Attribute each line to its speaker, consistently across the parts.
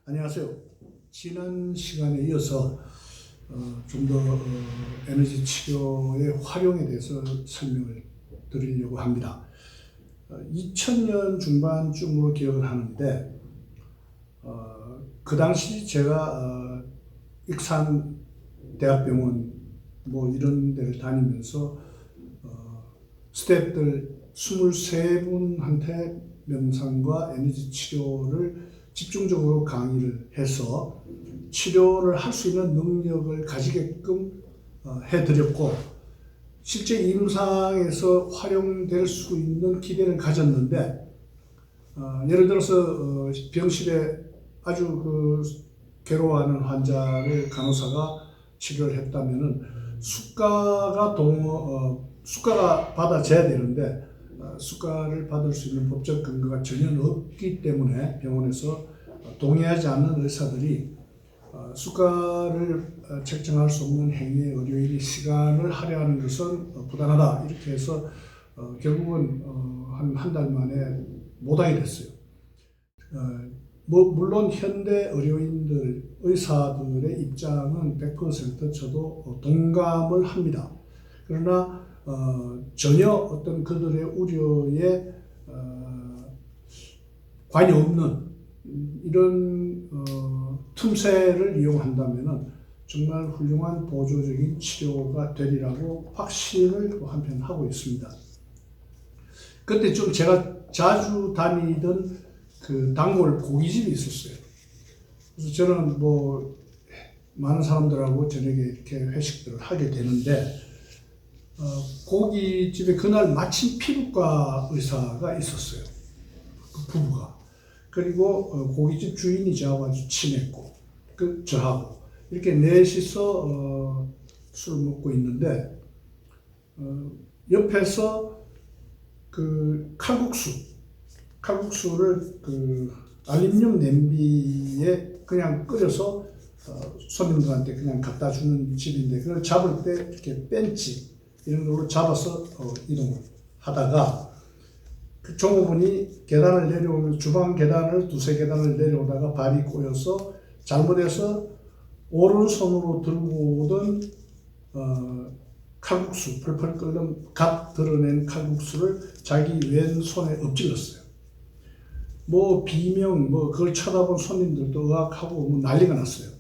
Speaker 1: 안녕하세요. 지난 시간에 이어서 좀 더 에너지 치료의 활용에 대해서 설명을 드리려고 합니다. 2000년 중반쯤으로 기억을 하는데 그 당시 제가 익산대학병원 뭐 이런 데를 다니면서 스태프들 23분한테 명상과 에너지 치료를 집중적으로 강의를 해서 치료를 할 수 있는 능력을 가지게끔 해드렸고, 실제 임상에서 활용될 수 있는 기대를 가졌는데, 예를 들어서 병실에 아주 괴로워하는 환자를 간호사가 치료를 했다면은 수가가 받아져야 되는데 수가를 받을 수 있는 법적 근거가 전혀 없기 때문에 병원에서 동의하지 않는 의사들이 수가를 책정할 수 없는 행위에 의료인이 시간을 할애하는 것은 부당하다, 이렇게 해서 결국은 한 달 만에 모당이 됐어요. 물론 현대 의료인들, 의사들의 입장은 100% 저도 동감을 합니다. 그러나 전혀 어떤 그들의 우려에 관이 없는 이런 틈새를 이용한다면 정말 훌륭한 보조적인 치료가 되리라고 확신을 한편 하고 있습니다. 그때 좀 제가 자주 다니던 단골 고깃집이 있었어요. 그래서 저는 많은 사람들하고 저녁에 이렇게 회식들을 하게 되는데, 고깃집에 그날 마침 피부과 의사가 있었어요. 그 부부가. 그리고 고깃집 주인이 저하고 아주 친했고, 저하고 이렇게 넷이서 술을 먹고 있는데, 옆에서 칼국수를 알루미늄 냄비에 그냥 끓여서 손님들한테 그냥 갖다 주는 집인데, 그걸 잡을 때 이렇게 벤치 이런 걸로 잡아서 이동을 하다가 그 종업원이 계단을 내려오면 주방 계단을 두세 계단을 내려오다가 발이 꼬여서 잘못해서 오른손으로 들고 오던 칼국수, 펄펄 끓는 갓 드러낸 칼국수를 자기 왼손에 엎질렀어요. 비명, 그걸 쳐다본 손님들도 의학하고 난리가 났어요.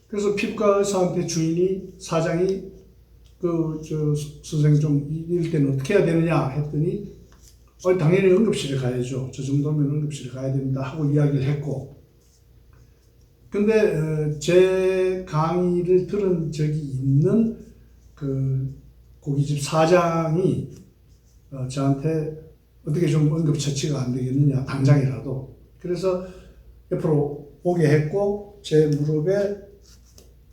Speaker 1: 그래서 피부과 의사한테 사장이 선생님 좀 이럴 때는 어떻게 해야 되느냐 했더니, 당연히 응급실에 가야죠. 저 정도면 응급실에 가야 됩니다 하고 이야기를 했고, 근데 제 강의를 들은 적이 있는 고깃집 사장이 저한테 어떻게 좀 응급처치가 안 되겠느냐, 당장이라도. 그래서 옆으로 오게 했고, 제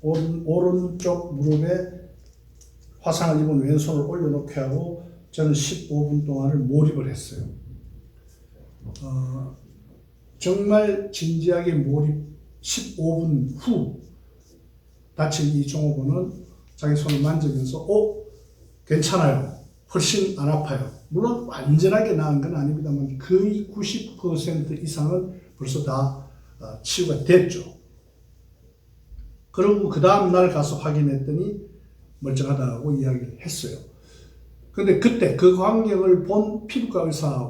Speaker 1: 오른쪽 무릎에 화상을 입은 왼손을 올려놓게 하고 저는 15분 동안을 몰입을 했어요. 정말 진지하게 몰입. 15분 후 다친 이 종업원은 자기 손을 만지면서 괜찮아요, 훨씬 안 아파요. 물론 완전하게 나은 건 아닙니다만 거의 90% 이상은 벌써 다 치유가 됐죠. 그리고 그 다음 날 가서 확인했더니 멀쩡하다고 이야기를 했어요. 근데 그때 그 광경을 본 피부과 의사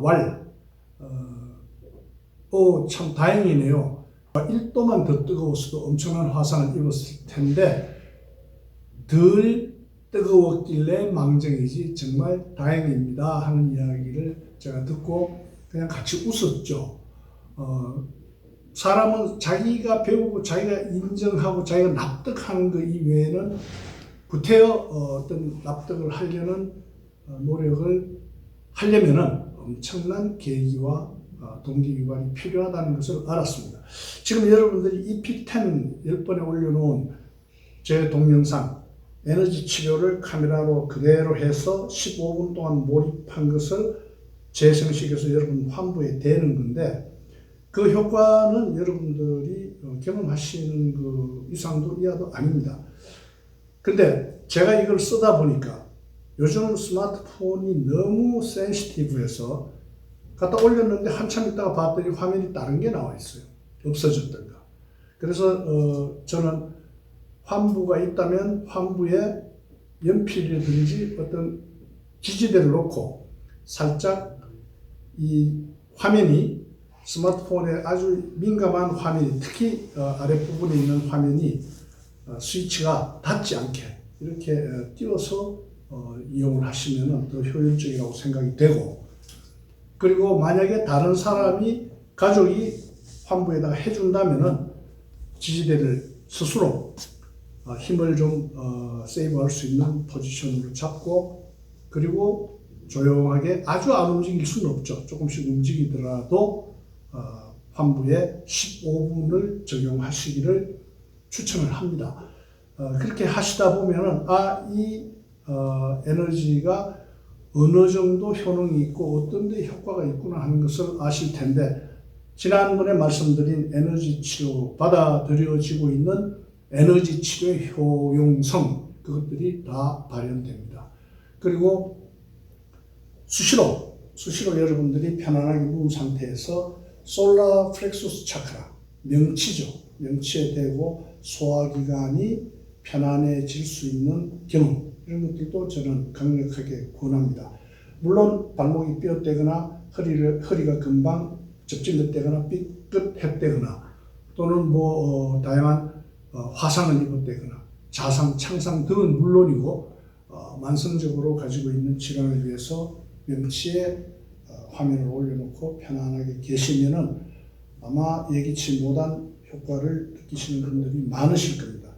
Speaker 1: 참 다행이네요. 1도만 더 뜨거웠어도 엄청난 화상을 입었을 텐데 덜 뜨거웠길래 망정이지 정말 다행입니다 하는 이야기를 제가 듣고 그냥 같이 웃었죠. 사람은 자기가 배우고 자기가 인정하고 자기가 납득하는 것 이외에는 구태여 어떤 납득을 하려는 노력을 하려면은 엄청난 계기와 동기유발이 필요하다는 것을 알았습니다. 지금 여러분들이 EP10 10번에 올려놓은 제 동영상 에너지 치료를 카메라로 그대로 해서 15분 동안 몰입한 것을 재생시켜서 여러분 환부에 대는 건데, 그 효과는 여러분들이 경험하시는 그 이상도 이하도 아닙니다. 근데 제가 이걸 쓰다 보니까 요즘 스마트폰이 너무 센시티브해서 갖다 올렸는데 한참 있다가 봤더니 화면이 다른 게 나와 있어요. 없어졌던가. 그래서 저는 환부가 있다면 환부에 연필이라든지 어떤 기지대를 놓고 살짝 이 화면이 스마트폰에 아주 민감한 화면이 특히 아랫부분에 있는 화면이 스위치가 닿지 않게 이렇게 띄워서 이용을 하시면 더 효율적이라고 생각이 되고, 그리고 만약에 다른 사람이 가족이 환부에다가 해준다면은 지지대를 스스로 힘을 좀 세이브할 수 있는 포지션으로 잡고, 그리고 조용하게 아주 안 움직일 수는 없죠. 조금씩 움직이더라도 환부에 15분을 적용하시기를 추천을 합니다. 그렇게 하시다 보면은 이 에너지가 어느 정도 효능이 있고 어떤 데 효과가 있구나 하는 것을 아실 텐데, 지난번에 말씀드린 에너지 치료 받아들여지고 있는 에너지 치료의 효용성, 그것들이 다 발현됩니다. 그리고 수시로 여러분들이 편안하게 누운 상태에서 솔라 플렉수스 차크라, 명치에 대고 소화기관이 편안해질 수 있는 경험, 이런 것들도 저는 강력하게 권합니다. 물론 발목이 삐었대거나 허리가 금방 접질렀대거나 삐끗했대거나 또는 다양한 화상을 입었대거나 자상, 창상 등은 물론이고 만성적으로 가지고 있는 질환을 위해서 명치에 화면을 올려놓고 편안하게 계시면은 아마 예기치 못한 효과를 느끼시는 분들이 많으실 겁니다.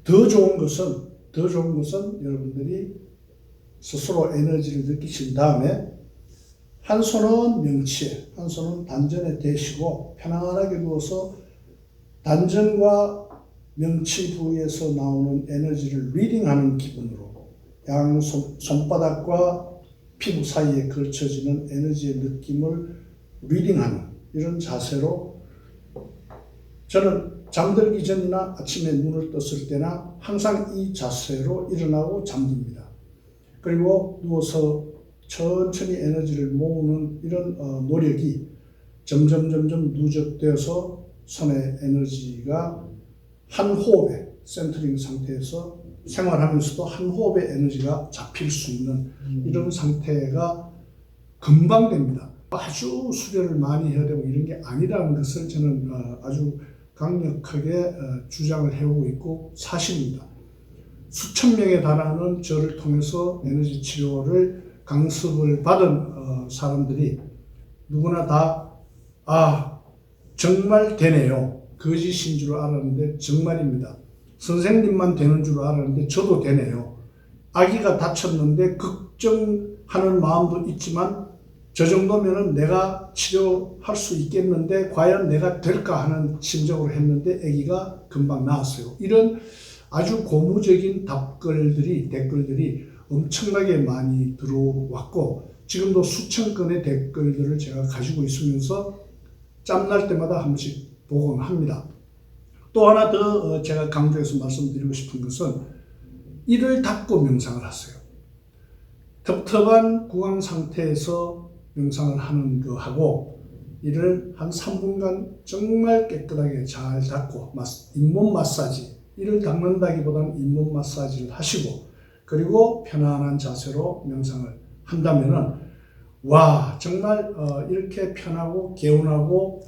Speaker 1: 더 좋은 것은 여러분들이 스스로 에너지를 느끼신 다음에 한 손은 명치에, 한 손은 단전에 대시고 편안하게 누워서 단전과 명치 부위에서 나오는 에너지를 리딩하는 기분으로 양 손바닥과 피부 사이에 걸쳐지는 에너지의 느낌을 리딩하는 이런 자세로, 저는 잠들기 전이나 아침에 눈을 떴을 때나 항상 이 자세로 일어나고 잠듭니다. 그리고 누워서 천천히 에너지를 모으는 이런 노력이 점점 누적되어서 손의 에너지가 한 호흡에 센터링 상태에서 생활하면서도 한 호흡의 에너지가 잡힐 수 있는 이런 상태가 금방 됩니다. 아주 수련을 많이 해야 되고 이런 게 아니라는 것을 저는 아주 강력하게 주장을 해오고 있고 사실입니다. 수천 명에 달하는 저를 통해서 에너지 치료를 강습을 받은 사람들이 누구나 다 정말 되네요. 거짓인 줄 알았는데 정말입니다. 선생님만 되는 줄 알았는데 저도 되네요. 아기가 다쳤는데 걱정하는 마음도 있지만 저 정도면은 내가 치료할 수 있겠는데 과연 내가 될까 하는 심정으로 했는데 아기가 금방 나았어요. 이런 아주 고무적인 댓글들이 엄청나게 많이 들어왔고, 지금도 수천 건의 댓글들을 제가 가지고 있으면서 짬날 때마다 한 번씩 보곤 합니다. 또 하나 더 제가 강조해서 말씀드리고 싶은 것은 이를 닫고 명상을 하세요. 텁텁한 구강 상태에서 명상을 하는 거하고 이를 한 3분간 정말 깨끗하게 잘 닫고 잇몸 마사지, 이를 닦는다기보다는 잇몸 마사지를 하시고 그리고 편안한 자세로 명상을 한다면은 정말 이렇게 편하고 개운하고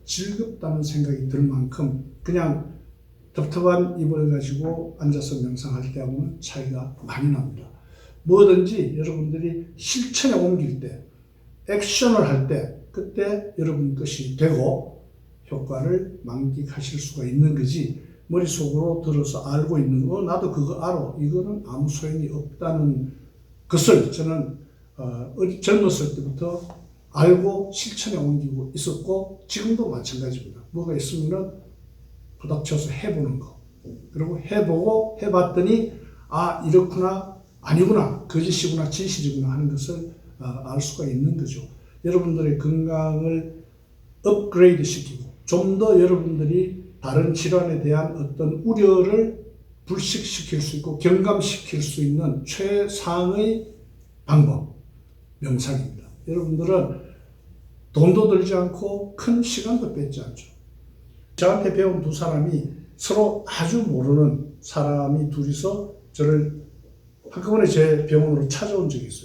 Speaker 1: 즐겁다는 생각이 들 만큼 그냥 텁텁한 입을 가지고 앉아서 명상할 때하고는 차이가 많이 납니다. 뭐든지 여러분들이 실천에 옮길 때, 액션을 할 때, 그때 여러분 것이 되고 효과를 만끽하실 수가 있는 거지, 머릿속으로 들어서 알고 있는 거, 나도 그거 알아, 이거는 아무 소용이 없다는 것을 저는 젊었을 때부터 알고 실천에 옮기고 있었고 지금도 마찬가지입니다. 뭐가 있으면 부닥쳐서 해보는 거, 그리고 해보고 해봤더니 이렇구나, 아니구나, 거짓이구나, 진실이구나 하는 것을 알 수가 있는 거죠. 여러분들의 건강을 업그레이드 시키고 좀 더 여러분들이 다른 질환에 대한 어떤 우려를 불식시킬 수 있고 경감시킬 수 있는 최상의 방법, 명상입니다. 여러분들은 돈도 들지 않고 큰 시간도 뺏지 않죠. 저한테 배운 두 사람이 서로 아주 모르는 사람이 둘이서 저를 한꺼번에 제 병원으로 찾아온 적이 있어요.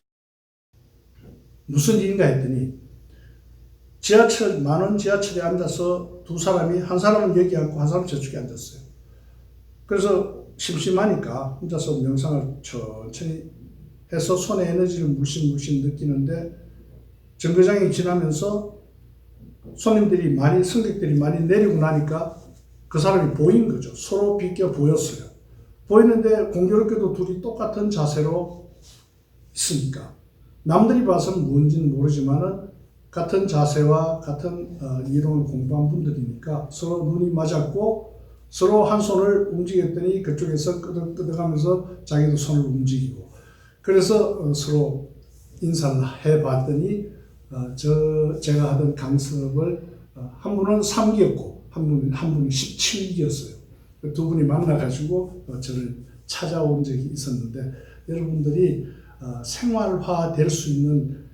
Speaker 1: 무슨 일인가 했더니 만원 지하철에 앉아서 두 사람이, 한 사람은 여기 앉고 한 사람은 저쪽에 앉았어요. 그래서 심심하니까 혼자서 명상을 천천히 해서 손에 에너지를 물씬 느끼는데 정거장이 지나면서 승객들이 많이 내리고 나니까 그 사람이 보인 거죠. 서로 비껴 보였어요. 보이는데 공교롭게도 둘이 똑같은 자세로 있으니까 남들이 봐서는 뭔지는 모르지만은 같은 자세와 같은 이론을 공부한 분들이니까 서로 눈이 맞았고 서로 한 손을 움직였더니 그쪽에서 끄덕끄덕하면서 자기도 손을 움직이고 그래서 서로 인사를 해봤더니 제가 하던 강습을 한 분은 3기였고 한 분이 17기였어요. 두 분이 만나가지고 저를 찾아온 적이 있었는데 여러분들이 생활화 될 수 있는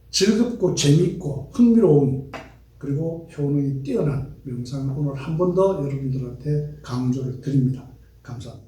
Speaker 1: 즐겁고 재밌고 흥미로운 그리고 효능이 뛰어난 명상을 오늘 한 번 더 여러분들한테 강조를 드립니다. 감사합니다.